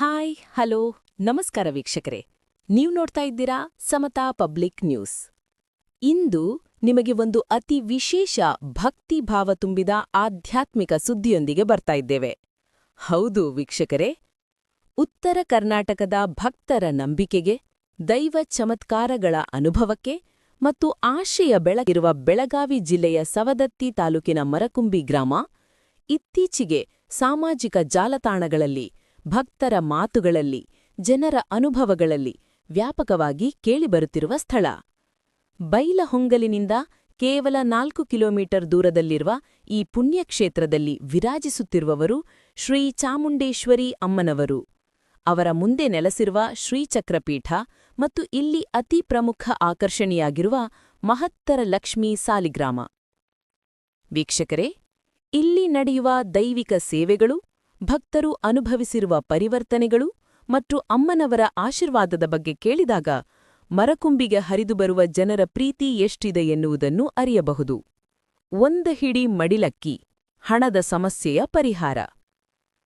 Hi hello ನಮಸ್ಕಾರ ವೀಕ್ಷಕರೇ, ನೀವು ನೋಡ್ತಾ ಇದ್ದೀರಾ ಸಮತಾ ಪಬ್ಲಿಕ್ ನ್ಯೂಸ್. ಇಂದು ನಿಮಗೆ ಒಂದು ಅತಿ ವಿಶೇಷ ಭಕ್ತಿ ಭಾವ ತುಂಬಿದ ಆಧ್ಯಾತ್ಮಿಕ ಸುದ್ದಿಯೊಂದಿಗೆ ಬರ್ತಾ ಇದ್ದೇವೆ. ಹೌದು ವೀಕ್ಷಕರೇ, ಉತ್ತರ ಕರ್ನಾಟಕದ ಭಕ್ತರ ನಂಬಿಕೆಗೆ, ದೈವ ಚಮತ್ಕಾರಗಳ ಅನುಭವಕ್ಕೆ ಮತ್ತು ಆಶಯ ಬೆಳಗಿರುವ ಬೆಳಗಾವಿ ಜಿಲ್ಲೆಯ ಸವದತ್ತಿ ತಾಲೂಕಿನ ಮರಕುಂಬಿ ಗ್ರಾಮ ಇತ್ತೀಚೆಗೆ ಸಾಮಾಜಿಕ ಜಾಲತಾಣಗಳಲ್ಲಿ, ಭಕ್ತರ ಮಾತುಗಳಲ್ಲಿ, ಜನರ ಅನುಭವಗಳಲ್ಲಿ ವ್ಯಾಪಕವಾಗಿ ಕೇಳಿಬರುತ್ತಿರುವ ಸ್ಥಳ. ಬೈಲಹೊಂಗಲಿನಿಂದ ಕೇವಲ 4 ಕಿಲೋಮೀಟರ್ ದೂರದಲ್ಲಿರುವ ಈ ಪುಣ್ಯಕ್ಷೇತ್ರದಲ್ಲಿ ವಿರಾಜಿಸುತ್ತಿರುವವರು ಶ್ರೀ ಚಾಮುಂಡೇಶ್ವರಿ ಅಮ್ಮನವರು. ಅವರ ಮುಂದೆ ನೆಲೆಸಿರುವ ಶ್ರೀಚಕ್ರಪೀಠ ಮತ್ತು ಇಲ್ಲಿ ಅತಿ ಪ್ರಮುಖ ಆಕರ್ಷಣೆಯಾಗಿರುವ ಮಹತ್ತರ ಲಕ್ಷ್ಮೀ ಸಾಲಿಗ್ರಾಮ. ವೀಕ್ಷಕರೇ, ಇಲ್ಲಿ ನಡೆಯುವ ದೈವಿಕ ಸೇವೆಗಳು, ಭಕ್ತರು ಅನುಭವಿಸಿರುವ ಪರಿವರ್ತನೆಗಳು ಮತ್ತು ಅಮ್ಮನವರ ಆಶೀರ್ವಾದದ ಬಗ್ಗೆ ಕೇಳಿದಾಗ ಮರಕುಂಬಿಗೆ ಹರಿದುಬರುವ ಜನರ ಪ್ರೀತಿ ಎಷ್ಟಿದೆ ಎನ್ನುವುದನ್ನು ಅರಿಯಬಹುದು. 1 ಹಿಡಿ ಮಡಿಲಕ್ಕಿ, ಹಣದ ಸಮಸ್ಯೆಯ ಪರಿಹಾರ.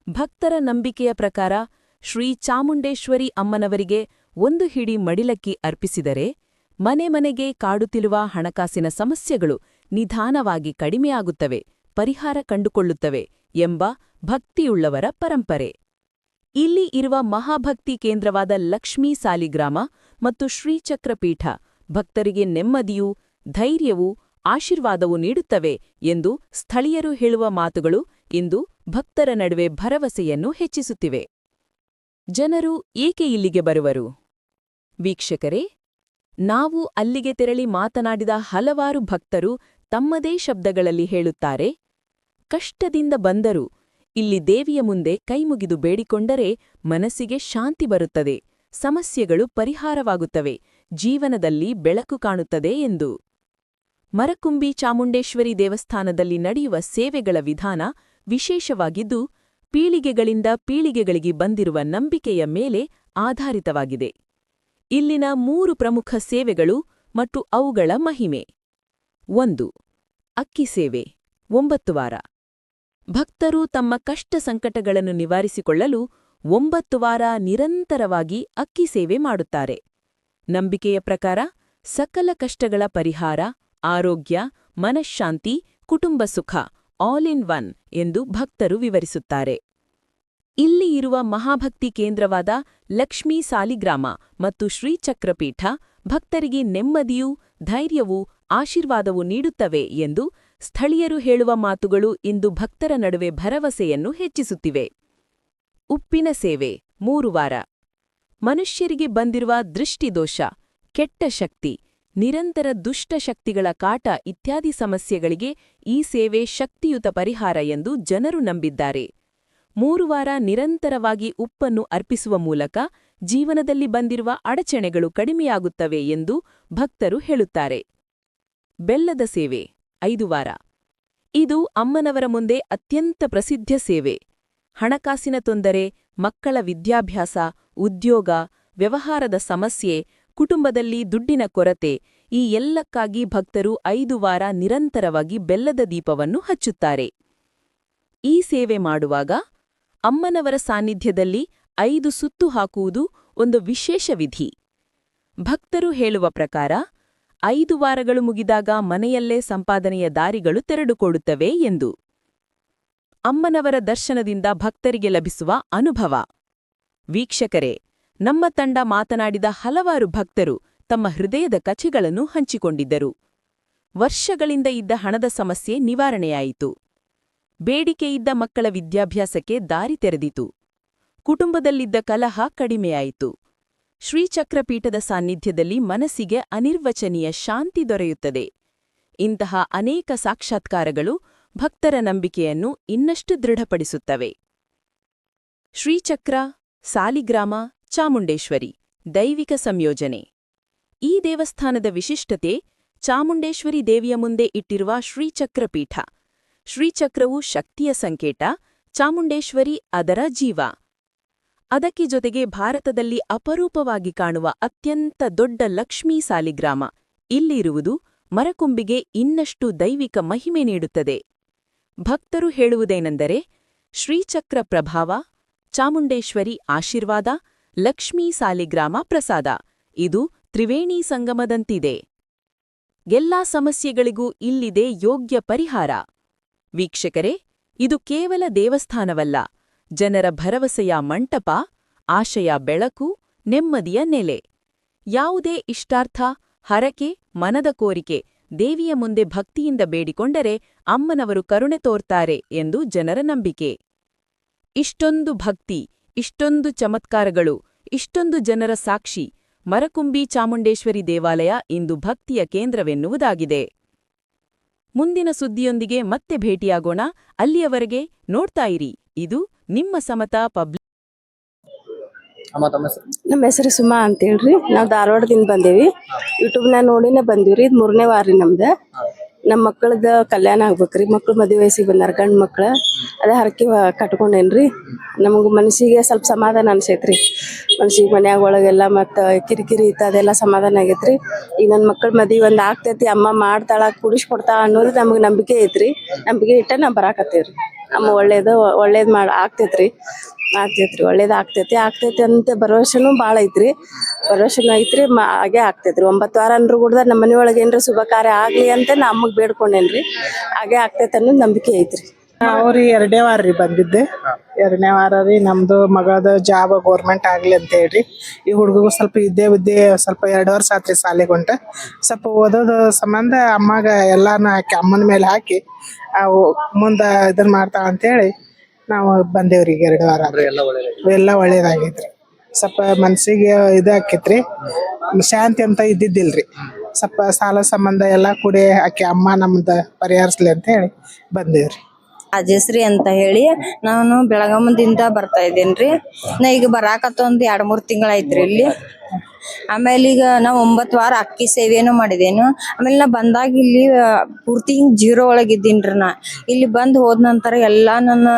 ಭಕ್ತರ ನಂಬಿಕೆಯ ಪ್ರಕಾರ ಶ್ರೀ ಚಾಮುಂಡೇಶ್ವರಿ ಅಮ್ಮನವರಿಗೆ 1 ಹಿಡಿ ಮಡಿಲಕ್ಕಿ ಅರ್ಪಿಸಿದರೆ ಮನೆ ಮನೆಗೆ ಕಾಡುತ್ತಿರುವ ಹಣಕಾಸಿನ ಸಮಸ್ಯೆಗಳು ನಿಧಾನವಾಗಿ ಕಡಿಮೆಯಾಗುತ್ತವೆ, ಪರಿಹಾರ ಕಂಡುಕೊಳ್ಳುತ್ತವೆ ಎಂಬ ಭಕ್ತಿಯುಳ್ಳವರ ಪರಂಪರೆ. ಇಲ್ಲಿ ಇರುವ ಮಹಾಭಕ್ತಿ ಕೇಂದ್ರವಾದ ಲಕ್ಷ್ಮೀ ಸಾಲಿಗ್ರಾಮ ಮತ್ತು ಶ್ರೀಚಕ್ರಪೀಠ ಭಕ್ತರಿಗೆ ನೆಮ್ಮದಿಯೂ, ಧೈರ್ಯವೂ, ಆಶೀರ್ವಾದವೂ ನೀಡುತ್ತವೆ ಎಂದು ಸ್ಥಳೀಯರು ಹೇಳುವ ಮಾತುಗಳು ಇಂದು ಭಕ್ತರ ನಡುವೆ ಭರವಸೆಯನ್ನು ಹೆಚ್ಚಿಸುತ್ತಿವೆ. ಜನರು ಏಕೆ ಇಲ್ಲಿಗೆ ಬರುವರು? ವೀಕ್ಷಕರೇ, ನಾವು ಅಲ್ಲಿಗೆ ತೆರಳಿ ಮಾತನಾಡಿದ ಹಲವಾರು ಭಕ್ತರು ತಮ್ಮದೇ ಶಬ್ದಗಳಲ್ಲಿ ಹೇಳುತ್ತಾರೆ, ಕಷ್ಟದಿಂದ ಬಂದರೂ ಇಲ್ಲಿ ದೇವಿಯ ಮುಂದೆ ಕೈಮುಗಿದು ಬೇಡಿಕೊಂಡರೆ ಮನಸ್ಸಿಗೆ ಶಾಂತಿ ಬರುತ್ತದೆ, ಸಮಸ್ಯೆಗಳು ಪರಿಹಾರವಾಗುತ್ತವೆ, ಜೀವನದಲ್ಲಿ ಬೆಳಕು ಕಾಣುತ್ತದೆ ಎಂದು. ಮರಕುಂಬಿ ಚಾಮುಂಡೇಶ್ವರಿ ದೇವಸ್ಥಾನದಲ್ಲಿ ನಡೆಯುವ ಸೇವೆಗಳ ವಿಧಾನ ವಿಶೇಷವಾಗಿದ್ದು, ಪೀಳಿಗೆಗಳಿಂದ ಪೀಳಿಗೆಗಳಿಗೆ ಬಂದಿರುವ ನಂಬಿಕೆಯ ಮೇಲೆ ಆಧಾರಿತವಾಗಿದೆ. ಇಲ್ಲಿನ 3 ಪ್ರಮುಖ ಸೇವೆಗಳು ಮತ್ತು ಅವುಗಳ ಮಹಿಮೆ. 1. ಅಕ್ಕಿ ಸೇವೆ, 9 ವಾರ. ಭಕ್ತರು ತಮ್ಮ ಕಷ್ಟ ಸಂಕಟಗಳನ್ನು ನಿವಾರಿಸಿಕೊಳ್ಳಲು 9 ವಾರ ನಿರಂತರವಾಗಿ ಅಕ್ಕಿ ಸೇವೆ ಮಾಡುತ್ತಾರೆ. ನಂಬಿಕೆಯ ಪ್ರಕಾರ ಸಕಲ ಕಷ್ಟಗಳ ಪರಿಹಾರ, ಆರೋಗ್ಯ, ಮನಶ್ಶಾಂತಿ, ಕುಟುಂಬ ಸುಖ ಆಲ್ ಇನ್ ಒನ್ ಎಂದು ಭಕ್ತರು ವಿವರಿಸುತ್ತಾರೆ. ಇಲ್ಲಿ ಇರುವ ಮಹಾಭಕ್ತಿ ಕೇಂದ್ರವಾದ ಲಕ್ಷ್ಮೀ ಸಾಲಿಗ್ರಾಮ ಮತ್ತು ಶ್ರೀಚಕ್ರಪೀಠ ಭಕ್ತರಿಗೆ ನೆಮ್ಮದಿಯೂ, ಧೈರ್ಯವೂ, ಆಶೀರ್ವಾದವೂ ನೀಡುತ್ತವೆ ಎಂದು ಸ್ಥಳೀಯರು ಹೇಳುವ ಮಾತುಗಳು ಇಂದು ಭಕ್ತರ ನಡುವೆ ಭರವಸೆಯನ್ನು ಹೆಚ್ಚಿಸುತ್ತಿವೆ. ಉಪ್ಪಿನ ಸೇವೆ, 3 ವಾರ. ಮನುಷ್ಯರಿಗೆ ಬಂದಿರುವ ದೃಷ್ಟಿದೋಷ, ಕೆಟ್ಟ ಶಕ್ತಿ, ನಿರಂತರ ದುಷ್ಟ ಶಕ್ತಿಗಳ ಕಾಟ ಇತ್ಯಾದಿ ಸಮಸ್ಯೆಗಳಿಗೆ ಈ ಸೇವೆ ಶಕ್ತಿಯುತ ಪರಿಹಾರ ಎಂದು ಜನರು ನಂಬಿದ್ದಾರೆ. 3 ವಾರ ನಿರಂತರವಾಗಿ ಉಪ್ಪನ್ನು ಅರ್ಪಿಸುವ ಮೂಲಕ ಜೀವನದಲ್ಲಿ ಬಂದಿರುವ ಅಡಚಣೆಗಳು ಕಡಿಮೆಯಾಗುತ್ತವೆ ಎಂದು ಭಕ್ತರು ಹೇಳುತ್ತಾರೆ. ಬೆಲ್ಲದ ಸೇವೆ, 5 ವಾರ. ಇದು ಅಮ್ಮನವರ ಮುಂದೆ ಅತ್ಯಂತ ಪ್ರಸಿದ್ಧ ಸೇವೆ. ಹಣಕಾಸಿನ ತೊಂದರೆ, ಮಕ್ಕಳ ವಿದ್ಯಾಭ್ಯಾಸ, ಉದ್ಯೋಗ, ವ್ಯವಹಾರದ ಸಮಸ್ಯೆ, ಕುಟುಂಬದಲ್ಲಿ ದುಡ್ಡಿನ ಕೊರತೆ ಈ ಎಲ್ಲಕ್ಕಾಗಿ ಭಕ್ತರು 5 ವಾರ ನಿರಂತರವಾಗಿ ಬೆಲ್ಲದ ದೀಪವನ್ನು ಹಚ್ಚುತ್ತಾರೆ. ಈ ಸೇವೆ ಮಾಡುವಾಗ ಅಮ್ಮನವರ ಸಾನ್ನಿಧ್ಯದಲ್ಲಿ 5 ಸುತ್ತು ಹಾಕುವುದು ಒಂದು ವಿಶೇಷ ವಿಧಿ. ಭಕ್ತರು ಹೇಳುವ ಪ್ರಕಾರ 5 ವಾರಗಳು ಮುಗಿದಾಗ ಮನೆಯಲ್ಲೇ ಸಂಪಾದನೆಯ ದಾರಿಗಳು ತೆರೆದುಕೊಳ್ಳುತ್ತವೆ ಎಂದು. ಅಮ್ಮನವರ ದರ್ಶನದಿಂದ ಭಕ್ತರಿಗೆ ಲಭಿಸುವ ಅನುಭವ. ವೀಕ್ಷಕರೇ, ನಮ್ಮ ತಂಡ ಮಾತನಾಡಿದ ಹಲವಾರು ಭಕ್ತರು ತಮ್ಮ ಹೃದಯದ ಕಥೆಗಳನ್ನು ಹಂಚಿಕೊಂಡಿದ್ದರು. ವರ್ಷಗಳಿಂದ ಇದ್ದ ಹಣದ ಸಮಸ್ಯೆ ನಿವಾರಣೆಯಾಯಿತು. ಬೇಡಿಕೆಯಿದ್ದ ಮಕ್ಕಳ ವಿದ್ಯಾಭ್ಯಾಸಕ್ಕೆ ದಾರಿ ತೆರೆದಿತು. ಕುಟುಂಬದಲ್ಲಿದ್ದ ಕಲಹ ಕಡಿಮೆಯಾಯಿತು. ಶ್ರೀಚಕ್ರಪೀಠದ ಸಾನ್ನಿಧ್ಯದಲ್ಲಿ ಮನಸ್ಸಿಗೆ ಅನಿರ್ವಚನೀಯ ಶಾಂತಿ ದೊರೆಯುತ್ತದೆ. ಇಂತಹ ಅನೇಕ ಸಾಕ್ಷಾತ್ಕಾರಗಳು ಭಕ್ತರ ನಂಬಿಕೆಯನ್ನು ಇನ್ನಷ್ಟು ದೃಢಪಡಿಸುತ್ತವೆ. ಶ್ರೀಚಕ್ರ, ಸಾಲಿಗ್ರಾಮ, ಚಾಮುಂಡೇಶ್ವರಿ ದೈವಿಕ ಸಂಯೋಜನೆ. ಈ ದೇವಸ್ಥಾನದ ವಿಶಿಷ್ಟತೆ ಚಾಮುಂಡೇಶ್ವರಿ ದೇವಿಯ ಮುಂದೆ ಇಟ್ಟಿರುವ ಶ್ರೀಚಕ್ರಪೀಠ. ಶ್ರೀಚಕ್ರವು ಶಕ್ತಿಯ ಸಂಕೇತ, ಚಾಮುಂಡೇಶ್ವರಿ ಅದರ ಜೀವ. ಅದಕ್ಕೆ ಜೊತೆಗೆ ಭಾರತದಲ್ಲಿ ಅಪರೂಪವಾಗಿ ಕಾಣುವ ಅತ್ಯಂತ ದೊಡ್ಡ ಲಕ್ಷ್ಮೀ ಸಾಲಿಗ್ರಾಮ ಇಲ್ಲಿರುವುದು ಮರಕುಂಬಿಗೆ ಇನ್ನಷ್ಟು ದೈವಿಕ ಮಹಿಮೆ ನೀಡುತ್ತದೆ. ಭಕ್ತರು ಹೇಳುವುದೇನೆಂದರೆ, ಶ್ರೀಚಕ್ರ ಪ್ರಭಾವ, ಚಾಮುಂಡೇಶ್ವರಿ ಆಶೀರ್ವಾದ, ಲಕ್ಷ್ಮೀ ಸಾಲಿಗ್ರಾಮ ಪ್ರಸಾದ. ಇದು ತ್ರಿವೇಣಿ ಸಂಗಮದಂತಿದೆ. ಎಲ್ಲಾ ಸಮಸ್ಯೆಗಳಿಗೂ ಇಲ್ಲಿದೆ ಯೋಗ್ಯ ಪರಿಹಾರ. ವೀಕ್ಷಕರೇ, ಇದು ಕೇವಲ ದೇವಸ್ಥಾನವಲ್ಲ, ಜನರ ಭರವಸೆಯ ಮಂಟಪ, ಆಶಯ ಬೆಳಕು, ನೆಮ್ಮದಿಯ ನೆಲೆ. ಯಾವುದೇ ಇಷ್ಟಾರ್ಥ, ಹರಕೆ, ಮನದ ಕೋರಿಕೆ ದೇವಿಯ ಮುಂದೆ ಭಕ್ತಿಯಿಂದ ಬೇಡಿಕೊಂಡರೆ ಅಮ್ಮನವರು ಕರುಣೆ ತೋರ್ತಾರೆ ಎಂದು ಜನರ ನಂಬಿಕೆ. ಇಷ್ಟೊಂದು ಭಕ್ತಿ, ಇಷ್ಟೊಂದು ಚಮತ್ಕಾರಗಳು, ಇಷ್ಟೊಂದು ಜನರ ಸಾಕ್ಷಿ, ಮರಕುಂಬಿ ಚಾಮುಂಡೇಶ್ವರಿ ದೇವಾಲಯ ಇಂದು ಭಕ್ತಿಯ ಕೇಂದ್ರವೆನ್ನುವುದಾಗಿದೆ. ಮುಂದಿನ ಸುದ್ದಿಯೊಂದಿಗೆ ಮತ್ತೆ ಭೇಟಿಯಾಗೋಣ. ಅಲ್ಲಿಯವರೆಗೆ ನೋಡ್ತಾ ಇರಿ ಇದು ನಿಮ್ಮ ಸಮತಾ ಪಬ್ಲಿಕ್. ನಮ್ಮ ಹೆಸರು ಸುಮಾ ಅಂತ ಹೇಳ್ರಿ. ನಾವು ಧಾರವಾಡದಿಂದ ಬಂದೇವಿ. ಯೂಟ್ಯೂಬ್ನಾಗ ನೋಡಿನೇ ಬಂದೀವ್ರಿ. ಇದು 3ನೇ ವಾರ ರೀ ನಮ್ದು. ನಮ್ಮ ಮಕ್ಕಳದ ಕಲ್ಯಾಣ ಆಗ್ಬೇಕ್ರಿ. ಮಕ್ಳು ಮದುವೆ ವಯಸ್ಸಿಗೆ ಬಂದಾರ, ಗಂಡು ಮಕ್ಳು. ಅದೇ ಹರಕೆ ಕಟ್ಕೊಂಡೇನ್ರಿ. ನಮಗೆ ಮನಸ್ಸಿಗೆ ಸ್ವಲ್ಪ ಸಮಾಧಾನ ಅನ್ಸೈತ್ರಿ. ಮನಸ್ಸಿಗೆ ಮನ್ಯಾಗ ಒಳಗೆಲ್ಲ ಮತ್ತು ಕಿರಿಕಿರಿ ಇತ್ತು, ಅದೆಲ್ಲ ಸಮಾಧಾನ ಆಗೈತ್ರಿ. ಈಗ ನನ್ನ ಮಕ್ಕಳ ಮದುವೆ ಒಂದು ಆಗ್ತೈತಿ, ಅಮ್ಮ ಮಾಡ್ತಾಳ, ಕುಡಿಸ್ಕೊಡ್ತಾಳ ಅನ್ನೋದು ನಮಗೆ ನಂಬಿಕೆ ಐತ್ರಿ. ನಂಬಿಕೆ ಇಟ್ಟ ನಾವು ಬರಾಕತ್ತೇವ್ರಿ. ಅಮ್ಮ ಒಳ್ಳೇದು ಆಗ್ತೈತ್ರಿ, ಒಳ್ಳೇದು ಆಗ್ತೈತಿ ಅಂತ ಭರವಸೆನೂ ಭಾಳ ಐತ್ರಿ. ಭರವಸೆನೂ ಐತ್ರಿ, ಹಾಗೆ ಆಗ್ತೈತ್ರಿ. 9 ವಾರ ಅಂದ್ರೂ ಕೂಡ ನಮ್ಮ ಮನೆಯೊಳಗೆ ಏನ್ರ ಶುಭ ಕಾರ್ಯ ಆಗ್ಲಿ ಅಂತ ನಾ ಅಮ್ಮಗೆ ಬೇಡ್ಕೊಂಡೇನ್ರಿ. ಹಾಗೆ ಆಗ್ತೈತೆ ಅನ್ನೋದು ನಂಬಿಕೆ ಐತ್ರಿ. ಅವ್ರಿ 2ನೇ ವಾರ ರೀ ಬಂದಿದ್ದೆ. 2ನೇ ವಾರ ರೀ. ನಮ್ದು ಮಗಳದ ಜಾಬ್ ಗೌರ್ಮೆಂಟ್ ಆಗ್ಲಿ ಅಂತ ಹೇಳ್ರಿ. ಈ ಹುಡುಗಗೂ ಸ್ವಲ್ಪ ವಿದ್ಯೆ ಸ್ವಲ್ಪ 2 ವರ್ಷ ಆತ್ರಿ ಶಾಲೆಗೆ ಹೊಂಟ. ಸ್ವಲ್ಪ ಓದೋದು ಸಂಬಂಧ ಅಮ್ಮಗೆ ಎಲ್ಲಾನ ಹಾಕಿ ಅಮ್ಮನ ಮೇಲೆ ಹಾಕಿ ಅವು ಮುಂದೆ ಇದನ್ನ ಮಾಡ್ತಾಳ ಅಂತೇಳಿ ನಾವು ಬಂದೇವ್ರಿ. 2 ವಾರ ಎಲ್ಲ ಒಳ್ಳೇದಾಗೈತ್ರಿ. ಸ್ವಲ್ಪ ಮನ್ಸಿಗೆ ಇದು ಆಕೈತ್ರಿ, ಶಾಂತಿ ಅಂತ ಇದ್ದಿದ್ದಿಲ್ರಿ. ಸ್ವಲ್ಪ ಸಾಲ ಸಂಬಂಧ ಎಲ್ಲ ಕೂಡಿ ಆಕೆ ಅಮ್ಮ ನಮ್ದು ಪರಿಹರಿಸ್ಲಿ ಅಂತ ಹೇಳಿ ಬಂದೇವ್ರಿ. ರಾಜೇಶ್ರೀ ಅಂತ ಹೇಳಿ ನಾನು ಬೆಳಗಾಮದಿಂದ ಬರ್ತಾ ಇದ್ದೇನ್ರಿ. ನಾ ಈಗ ಬರಾಕತ್ತ ಒಂದು 2-3 ತಿಂಗಳಾಯ್ತ್ರಿ ಇಲ್ಲಿ. ಆಮೇಲೆ ಈಗ ನಾವು 9 ವಾರ ಅಕ್ಕಿ ಸೇವೆಯನ್ನು ಮಾಡಿದೇನು. ಆಮೇಲೆ ನಾ ಬಂದಾಗ ಇಲ್ಲಿ ಪೂರ್ತಿ ಹಿಂಗ್ 0 ಒಳಗಿದ್ದೀನ್ರಿ. ನಾ ಇಲ್ಲಿ ಬಂದು ಹೋದ ನಂತರ ಎಲ್ಲಾ ನನ್ನ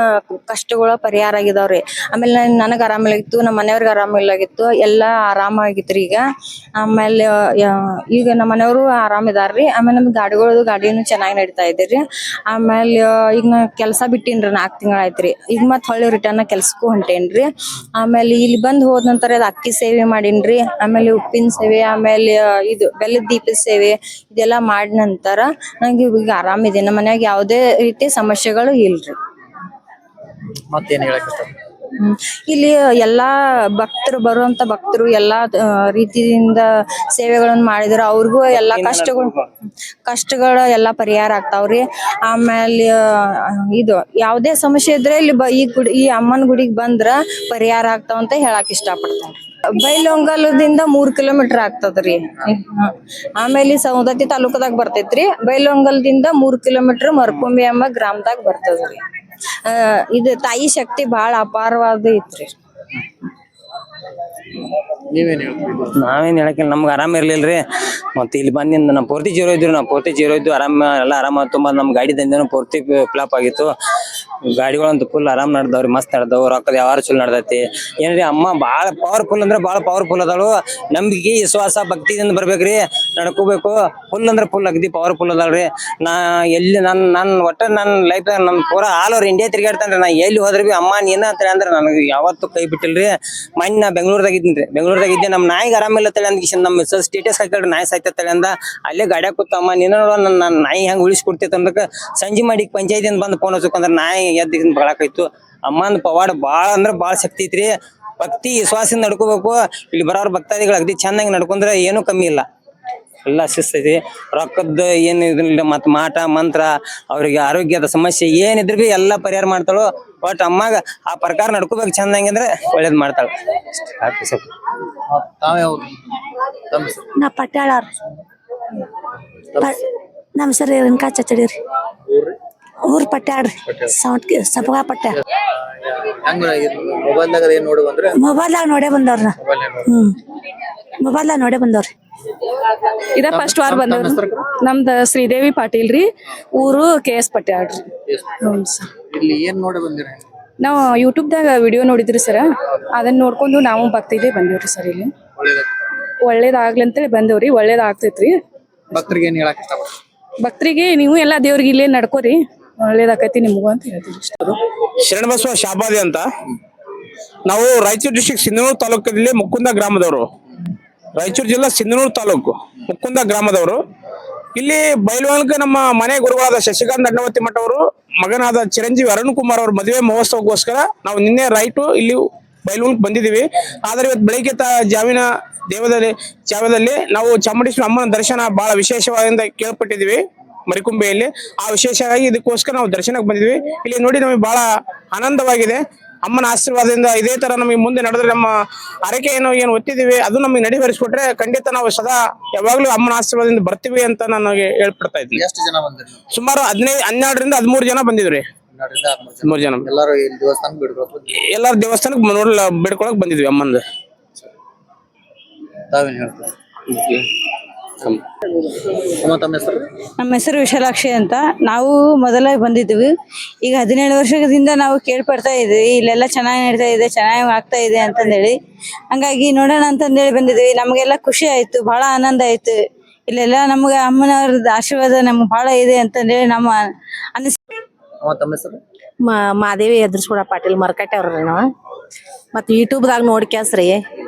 ಕಷ್ಟಗಳ ಪರಿಹಾರ ಆಗಿದಾವ್ರಿ. ಆಮೇಲೆ ನನಗೆ ಆರಾಮಿಲ್ಲಾಗಿತ್ತು, ನಮ್ಮ ಮನೆಯವ್ರಿಗೆ ಆರಾಮಿಲ್ಲಾಗಿತ್ತು, ಎಲ್ಲಾ ಆರಾಮಾಗಿತ್ರಿ ಈಗ. ಆಮೇಲೆ ಈಗ ನಮ್ಮ ಮನೆಯವರು ಆರಾಮಿದಾರ್ರಿ. ಆಮೇಲೆ ನಮ್ಗೆ ಗಾಡಿನೂ ಚೆನ್ನಾಗಿ ನಡೀತಾ ಇದ್ದೀರಿ. ಆಮೇಲೆ ಈಗ ನಾ ಕೆಲಸ ಬಿಟ್ಟೀನ್ರಿ, 4 ತಿಂಗಳಾಯ್ತ್ರಿ. ಈಗ ಮತ್ತೆ ಹೊಳ್ಳಿ ರಿಟರ್ನ್ ಕೆಲ್ಸಕ್ಕೂ ಹೊಂಟೇನ್ರಿ. ಆಮೇಲೆ ಇಲ್ಲಿ ಬಂದು ಹೋದ ನಂತರ ಅದು ಅಕ್ಕಿ ಸೇವೆ ಮಾಡೀನ್ರಿ. ಆಮೇಲೆ ಉಪ್ಪಿನ ಸೇವೆ, ಆಮೇಲೆ ಇದು ಬೆಲ್ಲದ ದೀಪದ ಸೇವೆ, ಇದೆಲ್ಲ ಮಾಡಿದ ನಂತರ ನಂಗೆ ಈಗ ಆರಾಮಿದೆ. ನಮ್ಮ ಮನ್ಯಾಗ ಯಾವುದೇ ರೀತಿ ಸಮಸ್ಯೆಗಳು ಇಲ್ರಿ. ಇಲ್ಲಿ ಎಲ್ಲಾ ಬರುವಂತ ಭಕ್ತರು ಎಲ್ಲಾ ರೀತಿಯಿಂದ ಸೇವೆಗಳನ್ನು ಮಾಡಿದ್ರು. ಅವ್ರಿಗೂ ಎಲ್ಲಾ ಕಷ್ಟಗಳು ಎಲ್ಲಾ ಪರಿಹಾರ ಆಗ್ತಾವ್ರಿ. ಆಮೇಲೆ ಇದು ಯಾವುದೇ ಸಮಸ್ಯೆ ಇದ್ರೆ ಇಲ್ಲಿ ಈ ಅಮ್ಮನ ಗುಡಿಗೆ ಬಂದ್ರ ಪರಿಹಾರ ಆಗ್ತಾವ ಅಂತ ಹೇಳಕ್ ಇಷ್ಟಪಡ್ತೇನೆ. ಬೈಲಹೊಂಗಲದಿಂದ 3 ಕಿಲೋಮೀಟರ್ ಆಗ್ತದ್ರಿ. ಆಮೇಲೆ ಸವದತ್ತಿ ತಾಲೂಕದಾಗ ಬರ್ತೈತ್ರಿ. ಬೈಲಹೊಂಗಲದಿಂದ 3 ಕಿಲೋಮೀಟರ್ ಮರಕುಂಬಿ ಎಂಬ ಗ್ರಾಮದಾಗ ಬರ್ತದ್ರಿ. ಇದು ತಾಯಿ ಶಕ್ತಿ ಬಹಳ ಅಪಾರವಾದ ಐತ್ರಿ. ನಾವೇನ್ ಹೇಳಕಿಲ್ಲ, ನಮ್ಗೆ ಆರಾಮ ಇರ್ಲಿಲ್ರಿ. ಮತ್ತೆ ಇಲ್ಲಿ ಬಂದಿಂದ ನಾವು ಪೂರ್ತಿ ಜೀರೋ ಇದ್ವಿ. ಎಲ್ಲ ಆರಾಮ ತುಂಬಾ. ನಮ್ ಗಾಡಿ ದಂಧೆನೂ ಪೂರ್ತಿ ಫ್ಲಾಪ್ ಆಗಿತ್ತು. ಗಾಡಿಗಳಂತೂ ಫುಲ್ ಆರಾಮ್ ನಡ್ದವ್ರಿ, ಮಸ್ತ್ ನಡ್ದವ್. ರೊಕ್ಕದ ವ್ಯವಹಾರ ಚಲೋ ನಡ್ದೈತಿ. ಏನ್ರಿ ಅಮ್ಮ ಬಾಳ ಪವರ್ಫುಲ್ ಅಂದ್ರೆ ಬಾಳ ಪವರ್ಫುಲ್ ಅದಾಳು. ನಂಬಿಕೆ, ವಿಶ್ವಾಸ, ಭಕ್ತಿದಿಂದ ಬರ್ಬೇಕ್ರಿ, ನಡ್ಕೋಬೇಕು. ಫುಲ್ ಅಂದ್ರೆ ಫುಲ್ ಅಗದಿ ಪವರ್ಫುಲ್ ಅದಾಳ್ರಿ. ನಾ ಎಲ್ಲಿ ನನ್ನ ಲೈಫ್ ನನ್ ಪೂರಾ ಆಲ್ ಓವರ್ ಇಂಡಿಯಾ ತಿರ್ಗಾಡ್ತಾನ್ರಿ. ನಾ ಎಲ್ಲಿ ಹೋದ್ರಿ ಬಿ ಅಮ್ಮ ನೀನ ಅಂತ ಅಂದ್ರೆ ನನಗೆ ಯಾವತ್ತೂ ಕೈ ಬಿಟ್ಟಿಲ್ರಿ. ಮೊನ್ನೆ ನಾ ಬೆಂಗಳೂರದಾಗ ಇದ್ದೆ. ನಮ್ ನಾಯಿಗೆ ಆರಾಮಿಲ್ಲ ತಳಿ ಅಂದ್ ನಮ್ಮ ಸ್ಟೇಟಸ್ ಹಾಕಿದ್ರಿ, ನಾಯಿ ಸಾಯ್ತಳಿ ಅಂದ. ಅಲ್ಲೇ ಗಾಡ್ಯಾಗ ಕೂತ ಅಮ್ಮ ನೀನ ನೋಡ ನನ್ನ ನಾಯಿ ಹೆಂಗ್ ಉಳಿಸ್ಕೊಡ್ತೈತೆ ಅಂದಕ್ಕೆ ಸಂಜೆ ಮಾಡಿ ಪಂಚಾಯತಿಯಿಂದ ಬಂದು ಫೋನ್ ಹಚ್ಚಕಂದ್ರ ನಾಯಿ ಎದ್ದು ಬಳಕಾಯ್ತು. ಅಮ್ಮನ ಪವಾಡ ಬಾಳ ಅಂದ್ರ ಬಾಳ ಶಕ್ತಿ ಐತ್ರಿ. ಭಕ್ತಿ ವಿಶ್ವಾಸದಿಂದ ನಡ್ಕೋಬೇಕು. ಇಲ್ಲಿ ಬರೋರ್ ಭಕ್ತಾದಿಗಳು ಅಗದಿ ಚೆನ್ನಾಗಿ ನಡ್ಕೊಂಡ್ರೆ ಏನು ಕಮ್ಮಿ ಇಲ್ಲ, ಎಲ್ಲ ಶಿಸ್ತೈತಿ. ರೊಕ್ಕದ ಏನು ಇದಿಲ್ಲ, ಮತ್ ಮಾಟ ಮಂತ್ರ, ಅವ್ರಿಗೆ ಆರೋಗ್ಯದ ಸಮಸ್ಯೆ ಏನಿದ್ರು ಬಿ ಎಲ್ಲಾ ಪರಿಹಾರ ಮಾಡ್ತಾಳು. ಬಟ್ ಅಮ್ಮಾಗ ಆ ಪ್ರಕಾರ ನಡ್ಕೋಬೇಕು ಚಂದಂಗೆ ಅಂದ್ರೆ ಒಳ್ಳೇದ್ ಮಾಡ್ತಾಳ. ನಾ ಪಟ್ಯಾಳ ನಮ್ಮ ಹೆಸರು ರೇಣುಕಾ ಚಚಡಿ ರೀ. ಊರ್ ಪಟ್ಯಾಳ್ರಿ, ಸಪಗಾ ಪಟ್ಯಾಳ. ಮೊಬೈಲ್ದಾಗ ನೋಡೇ ಬಂದವ್ರ. ಮೊಬೈಲ್ದಾಗ ನೋಡೇ ಬಂದವ್ರಿ. ಇದ ಫಸ್ಟ್ ವಾರ ಬಂದವ್ರಿ. ನಮ್ದು ಶ್ರೀದೇವಿ ಪಾಟೀಲ್ ರೀ. ಊರು KS ಪಟ್ಯಾಳ್ರಿ. ನಾವು ಯೂಟ್ಯೂಬ್ದಾಗ ವಿಡಿಯೋ ನೋಡಿದ್ರಿ ಸರ. ಅದನ್ನ ನೋಡ್ಕೊಂಡು ನಾವು ಭಕ್ತಿಗೆ ಬಂದೇವ್ರಿ ಸರ್. ಇಲ್ಲಿ ಒಳ್ಳೇದಾಗ್ಲಿ ಅಂತೇಳಿ ಬಂದೇವ್ರಿ. ಒಳ್ಳೇದಾಗ್ತೈತ್ರಿ. ಭಕ್ತರಿಗೆ ನೀವು ಎಲ್ಲಾ ದೇವ್ರಿಗೆ ಇಲ್ಲೇ ನಡ್ಕೋರಿ, ಒಳ್ಳೇದಾಕೈತಿ ನಿಮಗೂ ಅಂತ ಹೇಳ್ತೀವಿ. ಶರಣಬಸವ ಶಾಬಾದಿ ಅಂತ ನಾವು ರಾಯಚೂರು ಡಿಸ್ಟ್ರಿಕ್ಟ್ ಸಿಂಧನೂರು ತಾಲೂಕಲ್ಲಿ ಮುಕುಂದ ಗ್ರಾಮದವರು. ರಾಯಚೂರು ಜಿಲ್ಲಾ ಸಿಂಧನೂರು ತಾಲೂಕು ಮುಕುಂದ ಗ್ರಾಮದವರು. ಇಲ್ಲಿ ಬೈಲ್ವಾನ್ಗೆ ನಮ್ಮ ಮನೆ ಗುರುಗಳಾದ ಶಶಿಕಾಂತ್ ದಂಡವತಿ ಮಠ ಅವರು ಮಗನಾದ ಚಿರಂಜೀವಿ ಅರುಣ್ ಕುಮಾರ್ ಅವ್ರ ಮದುವೆ ಮಹೋತ್ಸವಕ್ಕೋಸ್ಕರ ನಾವು ನಿನ್ನೆ ರೈಟು ಇಲ್ಲಿ ಬೈಲ್ವಾನ್ಗೆ ಬಂದಿದ್ದೀವಿ. ಆದರೆ ಇವತ್ತು ಬೆಳಿಗ್ಗೆ ಜಾವದಲ್ಲಿ ನಾವು ಚಾಮುಂಡೇಶ್ವರಿ ಅಮ್ಮನ ದರ್ಶನ ಬಹಳ ವಿಶೇಷವಾದ ಕೇಳ್ಪಟ್ಟಿದ್ದೀವಿ ಮರಿಕುಂಬೆಯಲ್ಲಿ. ಆ ವಿಶೇಷವಾಗಿ ಇದಕ್ಕೋಸ್ಕರ ನಾವು ದರ್ಶನಕ್ಕೆ ಬಂದಿದ್ವಿ. ಇಲ್ಲಿ ನೋಡಿ ನಮಗೆ ಬಹಳ ಆನಂದವಾಗಿದೆ. ಅಮ್ಮನ ಆಶೀರ್ವಾದದಿಂದ ಇದೇ ತರ ನಮಗೆ ಮುಂದೆ ನಡೆದ್ರೆ ನಮ್ಮ ಹರಕೆ ಏನು ಒತ್ತಿದೀವಿ ಅದು ನಮಗೆ ನಡೆವರಿಸ್ಕೊಟ್ರೆ ಖಂಡಿತ ನಾವು ಸದಾ ಯಾವಾಗ್ಲೂ ಅಮ್ಮನ ಆಶೀರ್ವಾದದಿಂದ ಬರ್ತೀವಿ ಅಂತ ನನಗೆ ಹೇಳ್ಪಡ್ತಾ ಇದ್ದೀನಿ. ಎಷ್ಟು ಜನ ಬಂದ್ರಿ? ಸುಮಾರು 12ರಿಂದ 13 ಜನ ಬಂದಿದ್ರಿ. 13 ಜನ ಎಲ್ಲಾರು ಇಲ್ಲಿ ದೇವಸ್ಥಾನ ಬಿಡ್ಬೇಕು. ಎಲ್ಲಾರ ದೇವಸ್ಥಾನಕ್ಕೆ ಬಿಡ್ಕೊಳಕ್ ಬಂದಿದ್ವಿ ಅಮ್ಮಂದು. ತಾವೇನ್ ಹೇಳ್ತೀರಿ? ತಮ್ಮ ಹೆಸರು? ನಮ್ಮ ಹೆಸರು ವಿಶಾಲಾಕ್ಷಿ ಅಂತ. ನಾವು ಮೊದಲೇ ಬಂದಿದ್ವಿ. ಈಗ 17 ವರ್ಷದಿಂದ ನಾವು ಕೇಳ್ಪಡ್ತಾ ಇದ್ವಿ ಇಲ್ಲೆಲ್ಲ ಚೆನ್ನಾಗಿ ನಡೀತಾ ಇದೆ, ಚೆನ್ನಾಗಿ ಆಗ್ತಾ ಇದೆ ಅಂತಂದೇಳಿ. ಹಂಗಾಗಿ ನೋಡೋಣ ಅಂತಂದೇಳಿ ಬಂದಿದ್ವಿ. ನಮಗೆಲ್ಲ ಖುಷಿ ಆಯ್ತು, ಬಹಳ ಆನಂದ ಆಯ್ತು. ಇಲ್ಲೆಲ್ಲ ನಮ್ಗೆ ಅಮ್ಮನವ್ರದ್ದು ಆಶೀರ್ವಾದ ನಮ್ಗೆ ಬಹಳ ಇದೆ ಅಂತಂದೇಳಿ ನಮ್ಮ ತಮ್ಮ ಹೆಸರು? ಮಾದೇವಿ ಎದುರಿಸ್ಕೊಡ ಪಾಟೀಲ್ ಮರ್ಕಟ್ಟೆ ಅವ್ರಿ ನಾವು. ಮತ್ತು ಯೂಟ್ಯೂಬ್ದಾಗ ನೋಡಿ ಕ್ಯಾಸ್ರಿ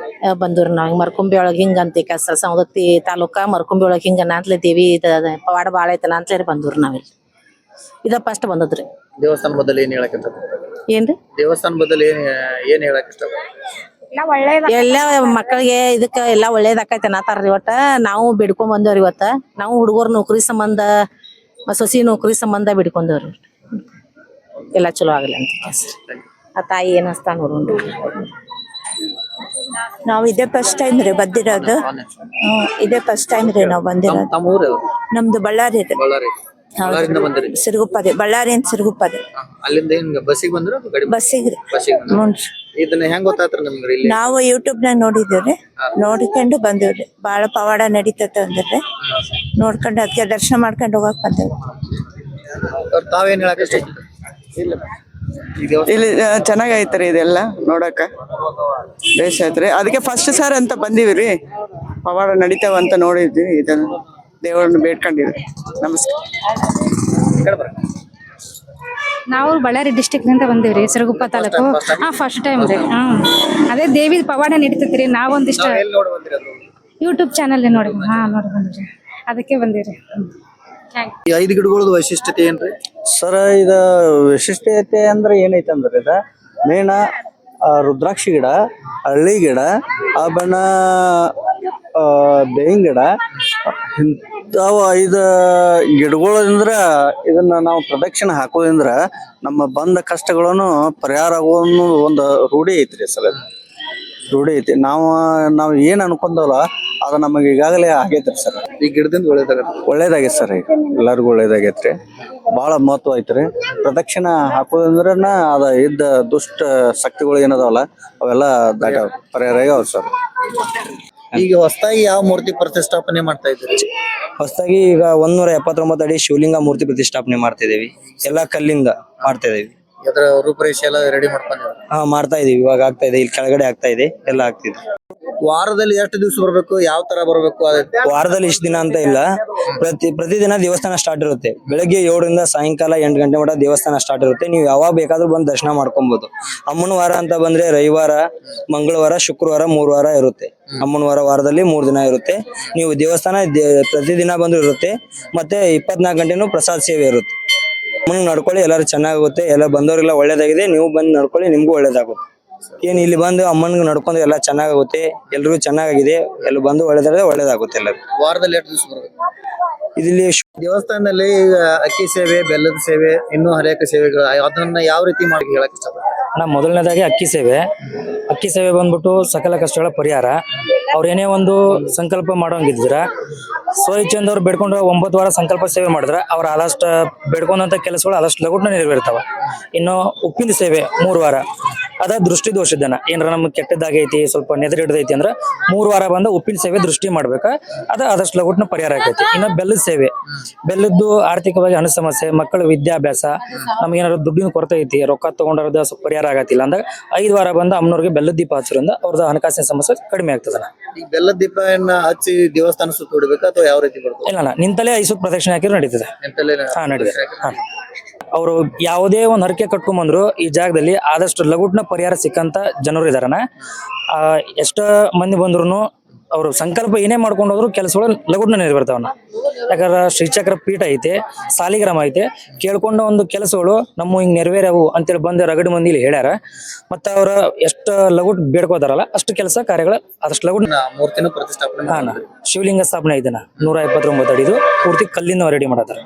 ಬಂದವ್ರಿ ನಾವು. ಮರ್ಕುಂಬಿ ಒಳಗೆ ಹಿಂಗೆ ಅಂತ ಕೆಸ ಸೌದತ್ತಿ ತಾಲೂಕ ಮರ್ಕುಂಬಿ ಒಳಗೆ ಹಿಂಗೆ ನಾಂತ್ಲೆ ದೇವಿ ಪವಾಡ ಭಾಳ ಐತಲ್ಲ ಅಂತಲೇ ಬಂದವ್ರಿ ನಾವಿಲ್ಲಿ. ಇದ ಫಸ್ಟ್ ಬಂದದ್ರಿ. ದೇವಸ್ಥಾನ ಬದಲು ಏನ್ ಹೇಳಕ್ ಏನ್ರಿ? ದೇವಸ್ಥಾನ ಬದಲು ಏನ್ ಹೇಳಕ್ ಇಷ್ಟ? ಎಲ್ಲ ಮಕ್ಕಳಿಗೆ ಇದಕ್ಕ ಎಲ್ಲಾ ಒಳ್ಳೇದಾಕೈತೆ ಅನ್ನತಾರ್ರಿ. ಒಟ್ಟ ನಾವು ಬಿಡ್ಕೊಂಡ್ ಬಂದವ್ರಿ. ಇವತ್ತ ನಾವು ಹುಡುಗರ್ ನೌಕರಿ ಸಂಬಂಧ ಸೊಸಿ ನೌಕರಿ ಸಂಬಂಧ ಬಿಡ್ಕೊಂಡವ್ರಿ. ಎಲ್ಲ ಚಲೋ ಆಗಲಿ ಅಂತ ಆ ತಾಯಿ ಏನಸ್ತಾ ನೋಡ್ರಿ. ನಾವು ಇದೇ ಫಸ್ಟ್ ಟೈಮ್ ರೀ ಬಂದಿರೋದು. ಇದೇ ಫಸ್ಟ್ ಟೈಮ್ ರೀ ನಾವು ಬಂದಿರೋದು. ತಮ್ಮ ಊರು? ನಮ್ದು ಬಳ್ಳಾರಿ ರೀ. ಬಳ್ಳಾರಿಯಿಂದ ಬಂದ್ರಿ? ಸಿರುಗುಪ್ಪದೆ, ಬಳ್ಳಾರಿ ಅಂತ ಸಿರುಗುಪ್ಪದೆ. ಅಲ್ಲಿಂದ ಹಿಂಗ ಬಸ್ಸಿಗೆ ಬಂದ್ರ? ಬಸ್ಸಿಗೆ ರೀ. ಇದನ್ನ ಹೆಂಗ್ ಗೊತ್ತಾತ್ರ ನಿಮ್ಗೆ? ಇಲ್ಲಿ ನಾವು ಯೂಟ್ಯೂಬ್ ನಾಗ ನೋಡಿದ್ದೇವ್ರಿ, ನೋಡಿಕೊಂಡು ಬಂದೇವ್ರಿ. ಬಾಳ ಪವಾಡ ನಡೀತೈತೆ ಅಂದ್ರಿ, ನೋಡ್ಕೊಂಡು ಅದಕ್ಕೆ ದರ್ಶನ ಮಾಡ್ಕೊಂಡು ಹೋಗಕ್ ಬಂದೇವ್ರಿ. ತಾವೇನ್ ಹೇಳಕ್ ಇಷ್ಟ? ಇಲ್ಲಿ ಚೆನ್ನಾಗೈತ್ರಿ, ಇದೆಲ್ಲ ನೋಡಕ ಬೇಸ್ ಐತ್ರಿ. ಅದಕ್ಕೆ ಫಸ್ಟ್ ಸರ್ ಅಂತ ಬಂದಿವ್ರಿ. ಪವಾಡ ನಡೀತಾವ ಅಂತ ನೋಡಿದ್ವಿ. ಇದನ್ನ ದೇವರನ್ನ ಬೇಡ್ಕೊಂಡಿವಿ. ನಮಸ್ಕಾರ. ನಾವು ಬಳ್ಳಾರಿ ಡಿಸ್ಟಿಕ್ ನಿಂದ ಬಂದಿವ್ರಿ, ಸಿರುಗುಪ್ಪ ತಾಲೂಕು. ಫಸ್ಟ್ ಟೈಮ್ ರೀ. ಅದೇ ದೇವಿ ಪವಾಡ ನಡೀತೈತ್ರಿ. ನಾವೊಂದಿಷ್ಟ ಯೂಟ್ಯೂಬ್ ಚಾನಲ್ ನೋಡಿ ನೋಡಿ ಬಂದ್ರಿ, ಅದಕ್ಕೆ ಬಂದಿವ್ರಿ. ಈ 5 ಗಿಡಗಳದ್ದು ವೈಶಿಷ್ಟ್ಯತೆ ಏನ್ರಿ ಸರ್? ಇದ ವಿಶಿಷ್ಟತೆ ಅಂದ್ರೆ ಏನೈತೆ ಅಂದ್ರೆ ಇದ ಮೇನ ರುದ್ರಾಕ್ಷಿ ಗಿಡ, ಹಳ್ಳಿ ಗಿಡ, ಆಬಣ್ಣ ಬೇವಿನ ಗಿಡ, ಇಂಥವು 5 ಗಿಡಗಳಂದ್ರ ಇದನ್ನ ನಾವು ಪ್ರದಕ್ಷಿಣೆ ಹಾಕೋದ್ರಿಂದ ನಮ್ಮ ಬಂದ ಕಷ್ಟಗಳನ್ನು ಪರಿಹಾರ ಆಗೋ ಒಂದು ರೂಢಿ ಐತ್ರಿ ಸರ್. ರೂಢಿ ಐತಿ. ನಾವು ಏನ್ ಅನ್ಕೊಂಡವಲ್ಲ ಅದು ನಮಗೆ ಈಗಾಗಲೇ ಆಗೈತ್ರಿ ಸರ್. ಈ ಗಿಡದಿಂದ ಒಳ್ಳೇದಾಗೈತೆ ಸರ್. ಈಗ ಎಲ್ಲರಿಗೂ ಒಳ್ಳೇದಾಗೈತ್ರಿ. ಬಹಳ ಮಹತ್ವ ಐತ್ರಿ. ಪ್ರದಕ್ಷಿಣೆ ಹಾಕೋದಂದ್ರನ ಅದ ಇದ್ದ ದುಷ್ಟ ಶಕ್ತಿಗಳು ಏನದಾವಲ್ಲ ಅವೆಲ್ಲ ದಾಟ ಪರಿಹಾರ ಆಗ್ಯಾವ ಸರ್. ಈಗ ಹೊಸದಾಗಿ ಯಾವ ಮೂರ್ತಿ ಪ್ರತಿಷ್ಠಾಪನೆ ಮಾಡ್ತಾ ಇದ್ದೀರಿ? ಹೊಸದಾಗಿ ಈಗ 179 ಅಡಿ ಶಿವಲಿಂಗ ಮೂರ್ತಿ ಪ್ರತಿಷ್ಠಾಪನೆ ಮಾಡ್ತಾ ಇದೀವಿ. ಎಲ್ಲಾ ಕಲ್ಲಿಂದ ಮಾಡ್ತಾ ಇದೀವಿ. ಅದರ ರೂಪರೇಷೆ ಎಲ್ಲ ರೆಡಿ ಮಾಡ್ಕೊಂಡಿದ್ದೀವಿ. ಮಾಡ್ತಾ ಇದೀವಿ. ಇವಾಗ ಆಗ್ತಾ ಇದೆ. ಇಲ್ಲಿ ಕೆಳಗಡೆ ಆಗ್ತಾ ಇದೆ. ಎಲ್ಲ ಆಗ್ತಿದೆ. ವಾರದಲ್ಲಿ ಎಷ್ಟು ದಿವಸ ಬರ್ಬೇಕು, ಯಾವ ತರ ಬರ್ಬೇಕು? ವಾರದಲ್ಲಿ ಇಷ್ಟ ದಿನ ಅಂತ ಇಲ್ಲ. ಪ್ರತಿದಿನ ದೇವಸ್ಥಾನ ಸ್ಟಾರ್ಟ್ ಇರುತ್ತೆ. ಬೆಳಗ್ಗೆ 7ರಿಂದ ಸಾಯಂಕಾಲ 8 ಗಂಟೆ ಮಟ್ಟ ದೇವಸ್ಥಾನ ಸ್ಟಾರ್ಟ್ ಇರುತ್ತೆ. ನೀವು ಯಾವಾಗ ಬೇಕಾದ್ರೂ ಬಂದು ದರ್ಶನ ಮಾಡ್ಕೊಬಹುದು. ಅಮ್ಮನ ವಾರ ಅಂತ ಬಂದ್ರೆ ರವಿವಾರ, ಮಂಗಳವಾರ, ಶುಕ್ರವಾರ 3 ವಾರ ಇರುತ್ತೆ. ಅಮ್ಮನ ವಾರದಲ್ಲಿ 3 ದಿನ ಇರುತ್ತೆ. ನೀವು ದೇವಸ್ಥಾನ ಪ್ರತಿದಿನ ಬಂದ್ರು ಇರುತ್ತೆ. ಮತ್ತೆ 24 ಗಂಟೆನೂ ಪ್ರಸಾದ ಸೇವೆ ಇರುತ್ತೆ. ಅಮ್ಮನ ನಡ್ಕೊಳ್ಳಿ, ಎಲ್ಲರೂ ಚೆನ್ನಾಗುತ್ತೆ. ಎಲ್ಲ ಬಂದವರೆಲ್ಲ ಒಳ್ಳೇದಾಗಿದೆ. ನೀವು ಬಂದು ನಡ್ಕೊಳ್ಳಿ, ನಿಮ್ಗೂ ಒಳ್ಳೇದಾಗುತ್ತೆ. ಏನ್ ಇಲ್ಲಿ ಬಂದು ಅಮ್ಮನ್ಗೆ ನಡ್ಕೊಂಡು ಎಲ್ಲ ಚೆನ್ನಾಗುತ್ತೆ. ಎಲ್ರಿಗೂ ಚೆನ್ನಾಗಿದೆ. ಎಲ್ಲ ಬಂದು ಒಳ್ಳೇದಾಗುತ್ತೆ ಎಲ್ಲರೂ. ವಾರದಲ್ಲಿ ಎಷ್ಟು ದಿವಸ ಬರ್ಬೇಕು? ಇಲ್ಲಿ ದೇವಸ್ಥಾನದಲ್ಲಿ ಈಗ ಅಕ್ಕಿ ಸೇವೆ, ಬೆಲ್ಲದ ಸೇವೆ, ಇನ್ನೂ ಅನೇಕ ಸೇವೆಗಳು, ಅದನ್ನ ಯಾವ ರೀತಿ ಮಾಡಿ ಹೇಳಕ್ ಇಷ್ಟಪಡ್ತಾರೆ? ಮೊದಲನೇದಾಗಿ ಅಕ್ಕಿ ಸೇವೆ ಬಂದ್ಬಿಟ್ಟು ಸಕಲ ಕಷ್ಟಗಳ ಪರಿಹಾರ. ಅವ್ರ ಏನೇ ಒಂದು ಸಂಕಲ್ಪ ಮಾಡೋಂಗಿದ್ರ ಸ್ವಇಚ್ಛೆಯಿಂದ ಅವ್ರು ಬೇಡ್ಕೊಂಡು 9 ವಾರ ಸಂಕಲ್ಪ ಸೇವೆ ಮಾಡಿದ್ರೆ ಅವ್ರ ಆದಷ್ಟು ಬೇಡ್ಕೊಂಡಂತ ಕೆಲಸಗಳು ಆದಷ್ಟು ಲಗುಟ್ನ ನೆರವೇರ್ತಾವ. ಇನ್ನು ಉಪ್ಪಿನ ಸೇವೆ 3 ವಾರ. ಅದ ದೃಷ್ಟಿ ದೋಷದನ ಏನಾರ ನಮ್ಗೆ ಕೆಟ್ಟದಾಗೈತಿ, ಸ್ವಲ್ಪ ನೆದರಿ ಹಿಡ್ದೈತಿ ಅಂದ್ರ 3 ವಾರ ಬಂದ ಉಪ್ಪಿನ ಸೇವೆ ದೃಷ್ಟಿ ಮಾಡ್ಬೇಕ. ಅದ ಆದಷ್ಟು ಲಗುಟ್ನ ಪರಿಹಾರ ಆಗೈತಿ. ಇನ್ನು ಬೆಲ್ಲದ ಸೇವೆ, ಬೆಲ್ಲದ್ದು ಆರ್ಥಿಕವಾಗಿ ಹಣ ಸಮಸ್ಯೆ, ಮಕ್ಕಳ ವಿದ್ಯಾಭ್ಯಾಸ, ನಮ್ಗೇನಾದ್ರು ದುಡ್ಡಿನ ಕೊರತೆ ಐತಿ, ರೊಕ್ಕ ತಗೊಂಡ್ರದ ಸ್ವಲ್ಪ ಪರಿಹಾರ ಆಗತ್ತಿಲ್ಲ ಅಂದಾಗ 5 ವಾರ ಬಂದ ಅಮ್ಮನವ್ರಿಗೆ ಬೆಲ್ಲದ ದೀಪ ಹಚ್ಚೋದ್ರಿಂದ ಅವ್ರದ್ದು ಹಣಕಾಸಿನ ಸಮಸ್ಯೆ ಕಡಿಮೆ ಆಗ್ತದನ. ಈ ಬೆಲ್ಲದ ದೀಪ ಹಚ್ಚಿ ದೇವಸ್ಥಾನ ಸುತ್ತ ಹೊಡಿಬೇಕಾ ಅಥವಾ ಅಥವಾ ಯಾವ ರೀತಿ ಬರ್ತದೆ? ಇಲ್ಲ ನಿಂತಲೇ 5 ಸುತ್ತು ಪ್ರದಕ್ಷಿಣೆ ಹಾಕಿದ್ರು ನಡೀತದೆ. ಹಾ ನಡೀತದೆ. ಹಾ ಅವರು ಯಾವುದೇ ಒಂದು ಹರಕೆ ಕಟ್ಕೊಂಬಂದ್ರು ಈ ಜಾಗದಲ್ಲಿ ಆದಷ್ಟು ಲಗುಟ್ನ ಪರಿಹಾರ ಸಿಕ್ಕಂತ ಜನರು ಇದಾರನ. ಎಷ್ಟ ಮಂದಿ ಬಂದ್ರು ಅವರು ಸಂಕಲ್ಪ ಏನೇ ಮಾಡ್ಕೊಂಡು ಹೋದ್ರು ಕೆಲಸಗಳು ಲಗುಟ್ನ ನೆರವೇರ್ತಾವನ್ನ. ಯಾಕಂದ್ರೆ ಶ್ರೀಚಕ್ರ ಪೀಠ ಐತೆ, ಸಾಲಿಗ್ರಾಮ ಐತೆ, ಕೇಳ್ಕೊಂಡ ಒಂದು ಕೆಲಸಗಳು ನಮ್ಮ ಹಿಂಗ್ ನೆರವೇರವು ಅಂತೇಳಿ ಬಂದ ರಗಡು ಮಂದಿ ಇಲ್ಲಿ ಹೇಳ್ಯಾರ. ಮತ್ತ ಅವ್ರ ಎಷ್ಟ ಲಗುಟ್ ಬೇಡ್ಕೋತಾರಲ್ಲ ಅಷ್ಟು ಕೆಲಸ ಕಾರ್ಯಗಳು ಆದಷ್ಟು ಲಗುಟ್. ಮೂರ್ತಿನ ಪ್ರತಿಷ್ಠಾಪನೆ ಶಿವಲಿಂಗ ಸ್ಥಾಪನೆ ಐತೆನ 129 ಅಡಿದು ಪೂರ್ತಿ ಕಲ್ಲಿಂದ ರೆಡಿ ಮಾಡತ್ತಾರ.